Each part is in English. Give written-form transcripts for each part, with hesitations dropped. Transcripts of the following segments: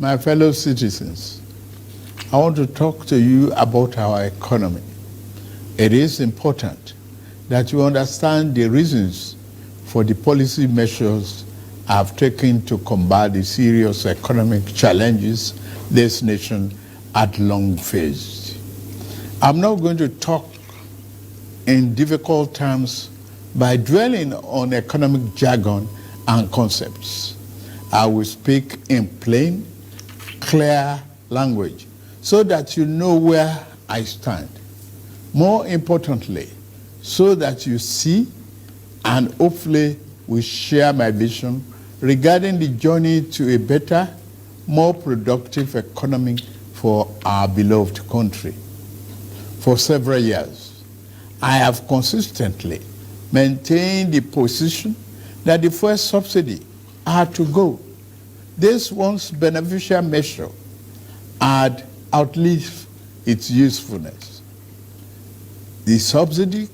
My fellow citizens, I want to talk to you about our economy. It is important that you understand the reasons for the policy measures I have taken to combat the serious economic challenges this nation had long faced. I'm not going to talk in difficult terms by dwelling on economic jargon and concepts. I will speak in plain, clear language so that you know where I stand. More importantly, so that you see and hopefully will share my vision regarding the journey to a better, more productive economy for our beloved country. For several years, I have consistently maintained the position that the fuel subsidy had to go. This once beneficial measure had outlived its usefulness. The subsidy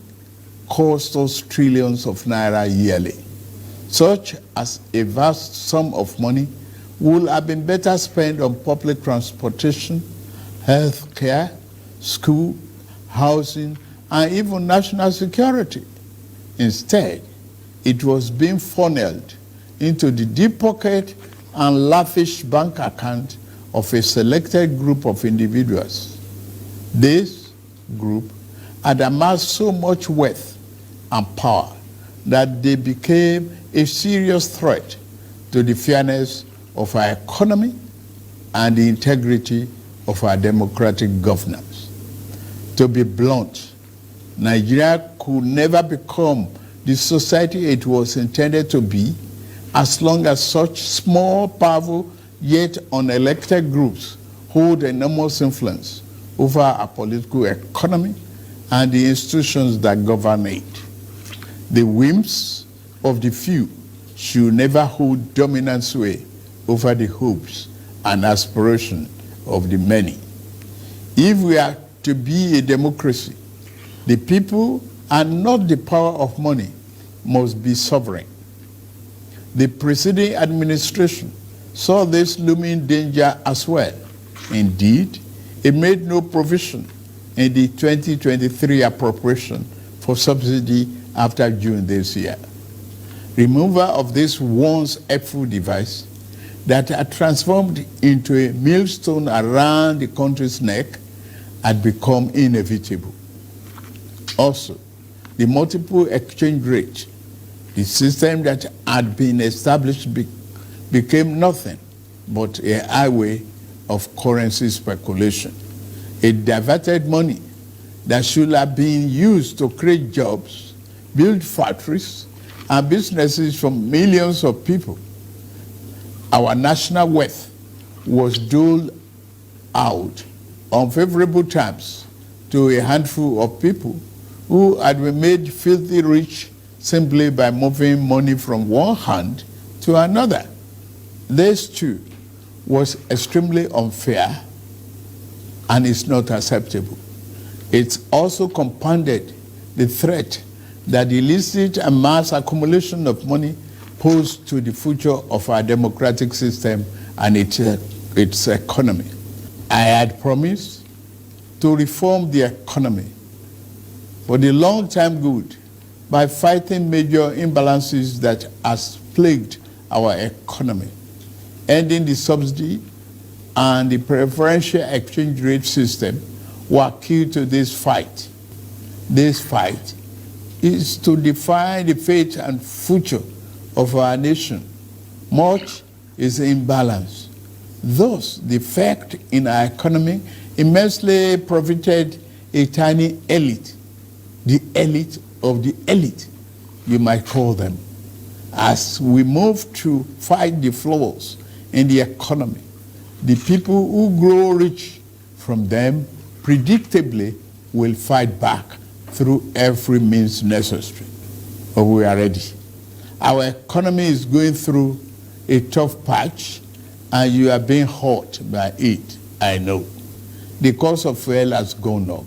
cost us trillions of naira yearly, such as a vast sum of money would have been better spent on public transportation, health care, school, housing, and even national security. Instead, it was being funneled into the deep pocket and lavish bank account of a selected group of individuals. This group had amassed so much wealth and power that they became a serious threat to the fairness of our economy and the integrity of our democratic governance. To be blunt, Nigeria could never become the society it was intended to be as long as such small, powerful, yet unelected groups hold enormous influence over our political economy and the institutions that govern it. The whims of the few should never hold dominant sway over the hopes and aspirations of the many. If we are to be a democracy, the people and not the power of money must be sovereign. The preceding administration saw this looming danger as well. Indeed, it made no provision in the 2023 appropriation for subsidy after June this year. Removal of this once helpful device that had transformed into a millstone around the country's neck had become inevitable. Also, the multiple exchange rate, the system that had been established became nothing but a highway of currency speculation. It diverted money that should have been used to create jobs, build factories, and businesses for millions of people. Our national wealth was doled out on favorable terms to a handful of people who had been made filthy rich simply by moving money from one hand to another. This too was extremely unfair and is not acceptable. It also compounded the threat that the illicit and mass accumulation of money posed to the future of our democratic system and its economy. I had promised to reform the economy for the long-term good by fighting major imbalances that has plagued our economy. Ending the subsidy and the preferential exchange rate system were key to this fight. This fight is to define the fate and future of our nation. Much is imbalance. Thus, the effect in our economy immensely profited a tiny elite, the elite of the elite, you might call them. As we move to fight the flaws in the economy, the people who grow rich from them predictably will fight back through every means necessary. But we are ready. Our economy is going through a tough patch, and you are being hurt by it, I know. The cost of fuel has gone up.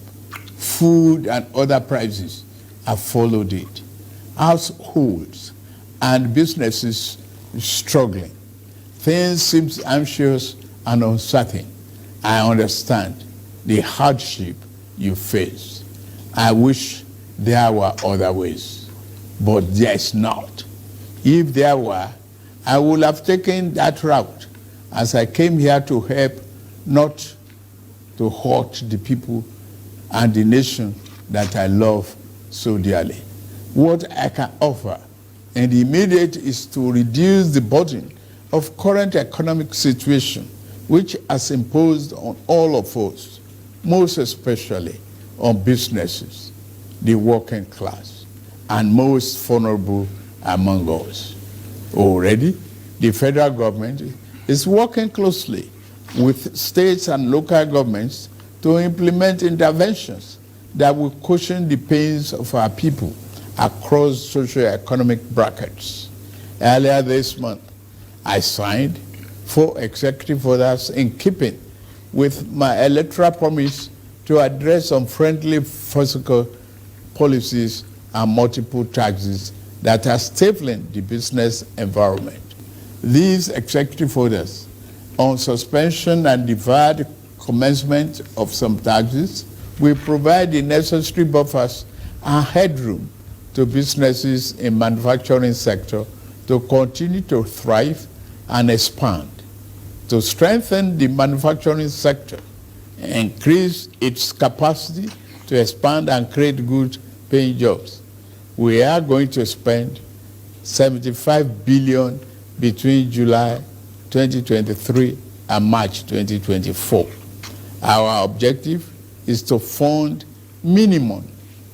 Food and other prices have followed it. Households and businesses struggling. Things seem anxious and uncertain. I understand the hardship you face. I wish there were other ways, but there is not. If there were, I would have taken that route, as I came here to help, not to hurt the people and the nation that I love so dearly. What I can offer in the immediate is to reduce the burden of current economic situation, which has imposed on all of us, most especially on businesses, the working class, and most vulnerable among us. Already, the federal government is working closely with states and local governments to implement interventions that will cushion the pains of our people across socio-economic brackets. Earlier this month, I signed 4 executive orders in keeping with my electoral promise to address unfriendly fiscal policies and multiple taxes that are stifling the business environment. These executive orders on suspension and deferred commencement of some taxes will provide the necessary buffers and headroom to businesses in manufacturing sector to continue to thrive and expand. To strengthen the manufacturing sector, increase its capacity to expand and create good paying jobs, we are going to spend 75 billion between July 2023 and March 2024. Our objective is to fund minimum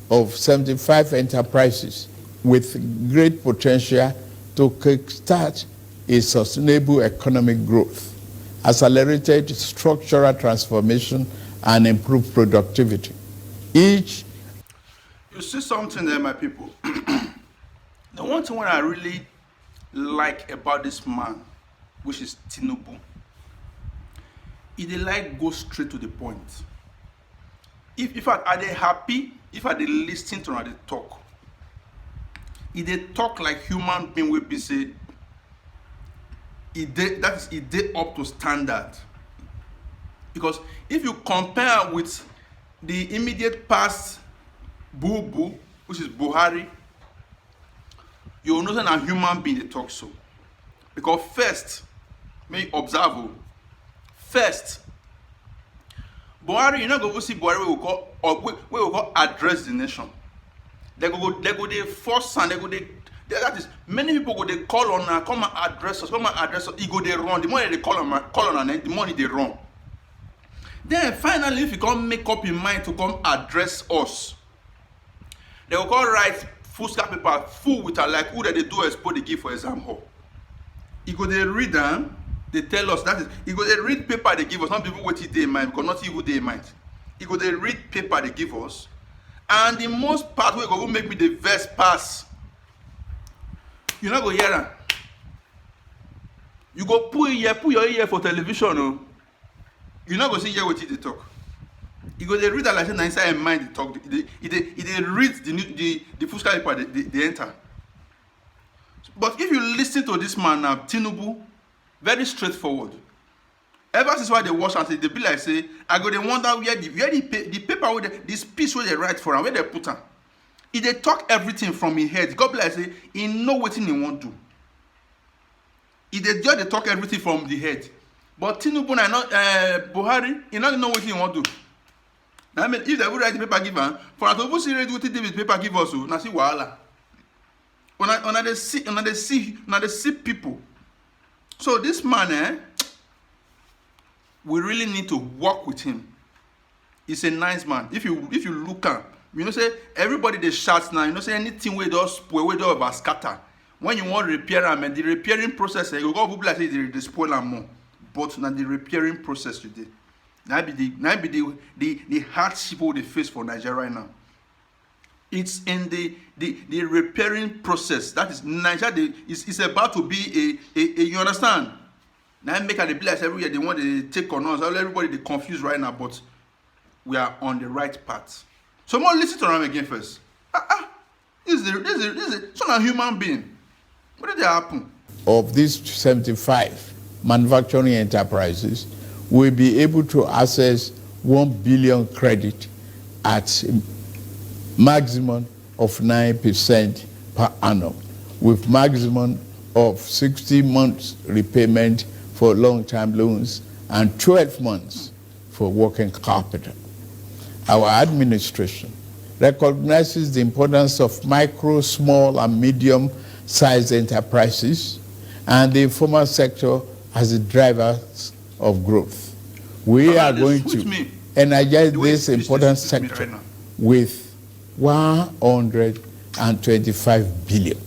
of 75 enterprises with great potential to kickstart a sustainable economic growth, accelerated structural transformation, and improved productivity. Each. You see something there, my people. The one thing I really like about this man, which is Tinubu, he like go straight to the point. If are they happy, if are they listening to how they talk, if they talk like human being will be say, that is it they up to standard. Because if you compare with the immediate past Boo, which is Buhari, you will notice a human being they talk so. Because first, may you observe, first, Buhari, you know, go see Buhari, we will call address the nation. They go they force and that is many people go they call on come and address us, he go they run. The money they call on the money they run. Then finally, if you can't make up your mind to come address us, they will call write full scrap paper full with like who that they do expose they give for exam hall. He go they read them, they tell us that is he go they read paper they give us, not people what they mind, because not even they mind. He go they read paper they give us, and the most part we go make me the verse pass. You not go hear them. You go put your ear for television, no. You not go see hear what they talk. You go they read that like inside and mind they talk. They read the full sky paper they enter. But if you listen to this man now, Tinubu, very straightforward. Ever since why they watch and say they be like say, I go they wonder where the paper with this piece where they write for and where they put am. If they talk everything from his head, God be like say, he know what he want to do. If they just they talk everything from the head. But Tinubu and not Buhari, he not know what he want to do. I mean, if they would write the paper give him, for us to see what he did with paper give us, now see wahala. When they see people. So this man, we really need to work with him. He's a nice man. If you look at, you know, say everybody they shout now. You know, say anything where they spoil, where they over scatter. When you want to repair them, and the repairing process, you go people like say they spoil them more. But now the repairing process today, now be the hardship they face for Nigeria right now. It's in the repairing process. That is Nigeria. It's about to be a you understand? Now make a bless every year they want to take on us. Everybody they confused right now, but we are on the right path. So more listen to them again first. This is so a human being. What did they happen? Of these 75, manufacturing enterprises will be able to access 1 billion credit at a maximum of 9% per annum, with maximum of 60 months repayment for long-term loans and 12 months for working capital. Our administration recognizes the importance of micro, small, and medium-sized enterprises and the informal sector as the drivers of growth. We are going to energize this important sector with 125 billion.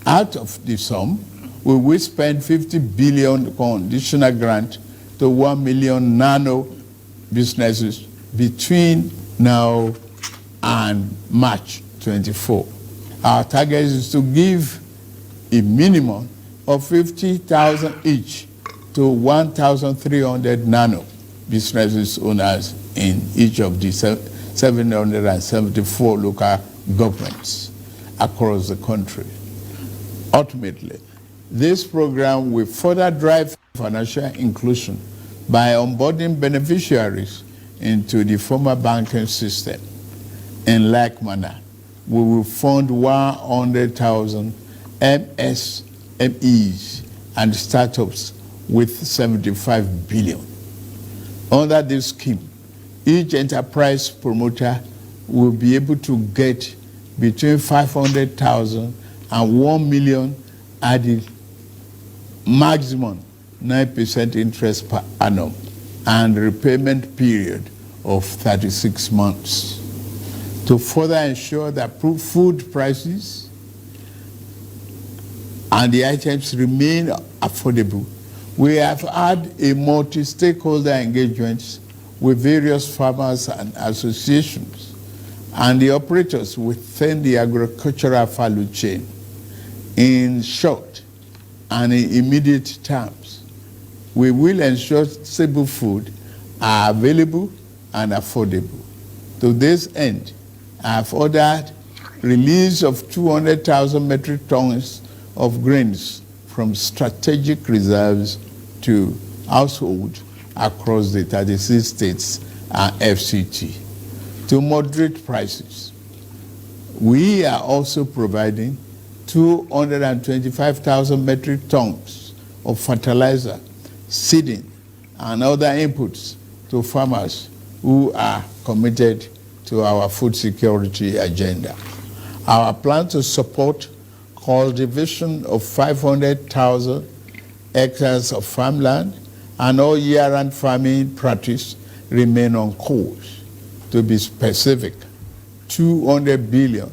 Out of the sum, we will spend 50 billion conditional grant to 1 million nano businesses between now and March 24. Our target is to give a minimum of 50,000 each to 1,300 nano businesses owners in each of the 774 local governments across the country. Ultimately, this program will further drive financial inclusion by onboarding beneficiaries into the formal banking system. In like manner, we will fund 100,000 MSMEs and startups with 75 billion. Under this scheme, each enterprise promoter will be able to get between 500,000 and 1 million at the maximum 9% interest per annum and repayment period of 36 months. To further ensure that food prices and the items remain affordable, we have had a multi-stakeholder engagement with various farmers and associations and the operators within the agricultural value chain. In short and in immediate terms, we will ensure stable food are available and affordable. To this end, I have ordered release of 200,000 metric tons of grains from strategic reserves to households across the 36 states and FCT. To moderate prices, we are also providing 225,000 metric tons of fertilizer, seeding, and other inputs to farmers who are committed to our food security agenda. Our plan to support cultivation of 500,000 hectares of farmland and all year-round farming practice remain on course. To be specific, 200 billion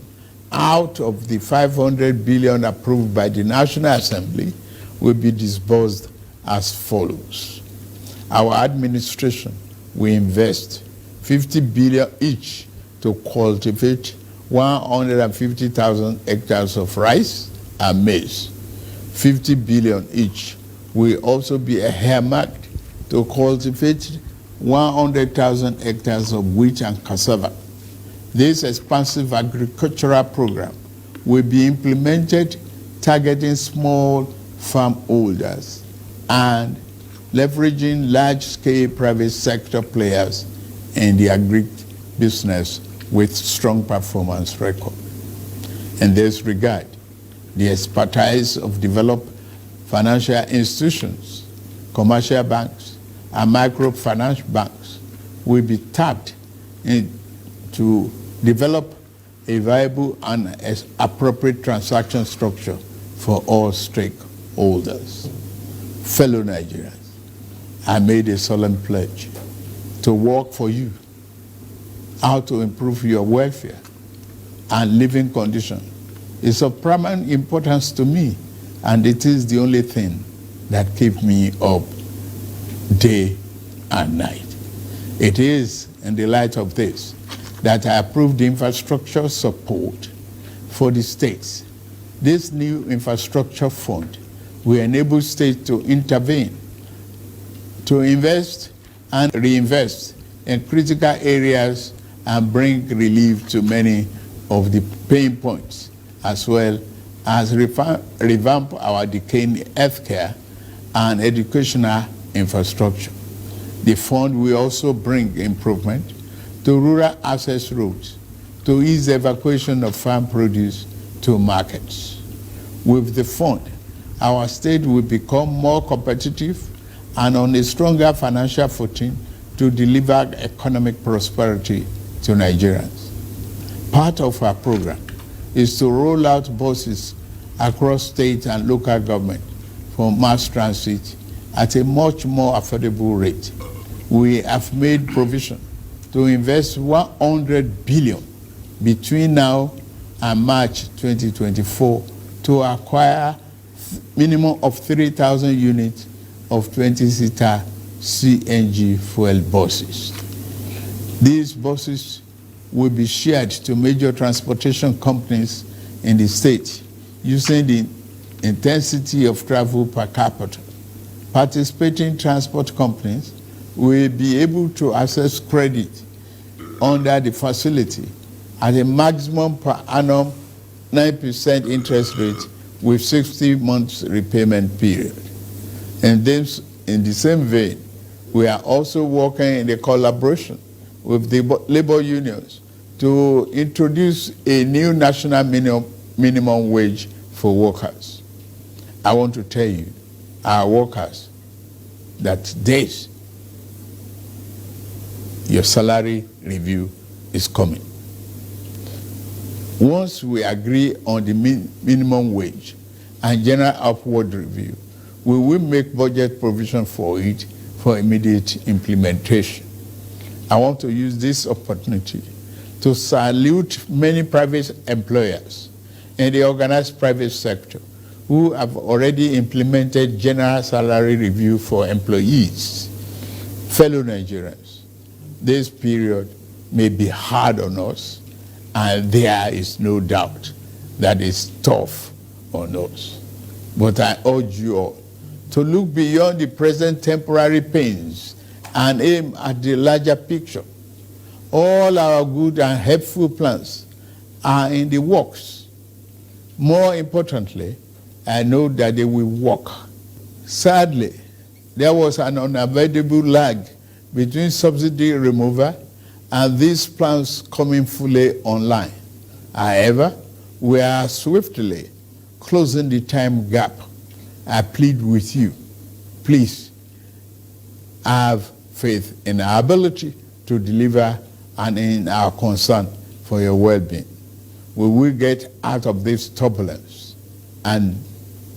out of the 500 billion approved by the National Assembly will be disbursed as follows. Our administration will invest 50 billion each to cultivate 150,000 hectares of rice and maize. 50 billion each will also be earmarked to cultivate 100,000 hectares of wheat and cassava. This expansive agricultural program will be implemented targeting small farm holders and leveraging large-scale private sector players in the agri-business with strong performance record. In this regard, the expertise of developed financial institutions, commercial banks, and microfinance banks will be tapped to develop a viable and appropriate transaction structure for all stakeholders. Fellow Nigerians, I made a solemn pledge to work for you, how to improve your welfare and living condition. It's of paramount importance to me, and it is the only thing that keeps me up day and night. It is in the light of this that I approved the infrastructure support for the states. This new infrastructure fund will enable states to intervene, to invest and reinvest in critical areas and bring relief to many of the pain points, as well as revamp our decaying healthcare and educational infrastructure. The fund will also bring improvement to rural access roads to ease the evacuation of farm produce to markets. With the fund, our state will become more competitive and on a stronger financial footing to deliver economic prosperity to Nigerians. Part of our program is to roll out buses across state and local government for mass transit at a much more affordable rate. We have made provision to invest 100 billion between now and March 2024 to acquire minimum of 3,000 units of 20-seater CNG fuel buses. These buses will be shared to major transportation companies in the state using the intensity of travel per capita. Participating transport companies will be able to access credit under the facility at a maximum per annum 9% interest rate with 60 months repayment period. And then, in the same vein, we are also working in a collaboration with the labor unions to introduce a new national minimum wage for workers. I want to tell you, our workers, that this, your salary review is coming. Once we agree on the minimum wage and general upward review, we will make budget provision for it for immediate implementation. I want to use this opportunity to salute many private employers in the organized private sector who have already implemented general salary review for employees. Fellow Nigerians, this period may be hard on us, and there is no doubt that it's tough on us. But I urge you all to look beyond the present temporary pains and aim at the larger picture. All our good and helpful plans are in the works. More importantly, I know that they will work. Sadly, there was an unavoidable lag between subsidy removal and these plans coming fully online. However, we are swiftly closing the time gap. I plead with you, please have faith in our ability to deliver and in our concern for your well-being. We will get out of this turbulence, and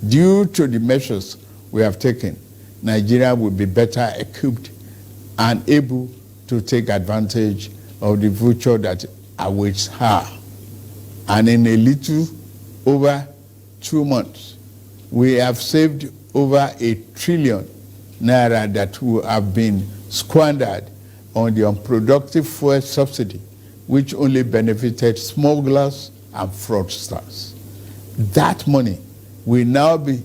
due to the measures we have taken, Nigeria will be better equipped and able to take advantage of the future that awaits her. And in a little over 2 months, we have saved over 1 trillion naira that would have been squandered on the unproductive fuel subsidy, which only benefited smugglers and fraudsters. That money will now be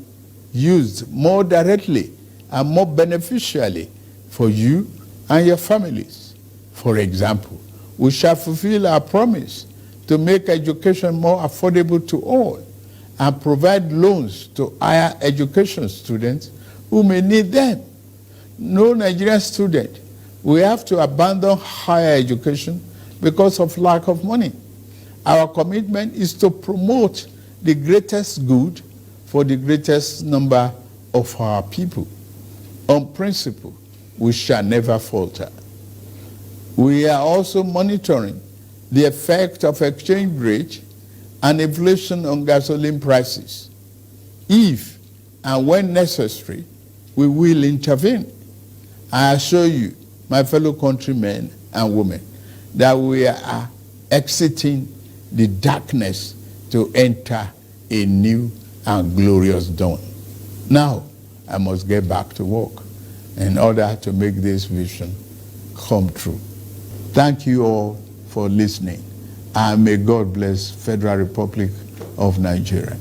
used more directly and more beneficially for you and your families. For example, we shall fulfill our promise to make education more affordable to all and provide loans to higher education students who may need them. No Nigerian student will have to abandon higher education because of lack of money. Our commitment is to promote the greatest good for the greatest number of our people. On principle, we shall never falter. We are also monitoring the effect of exchange rate and inflation on gasoline prices. If and when necessary, we will intervene. I assure you, my fellow countrymen and women, that we are exiting the darkness to enter a new and glorious dawn. Now, I must get back to work in order to make this vision come true. Thank you all for listening, and may God bless Federal Republic of Nigeria.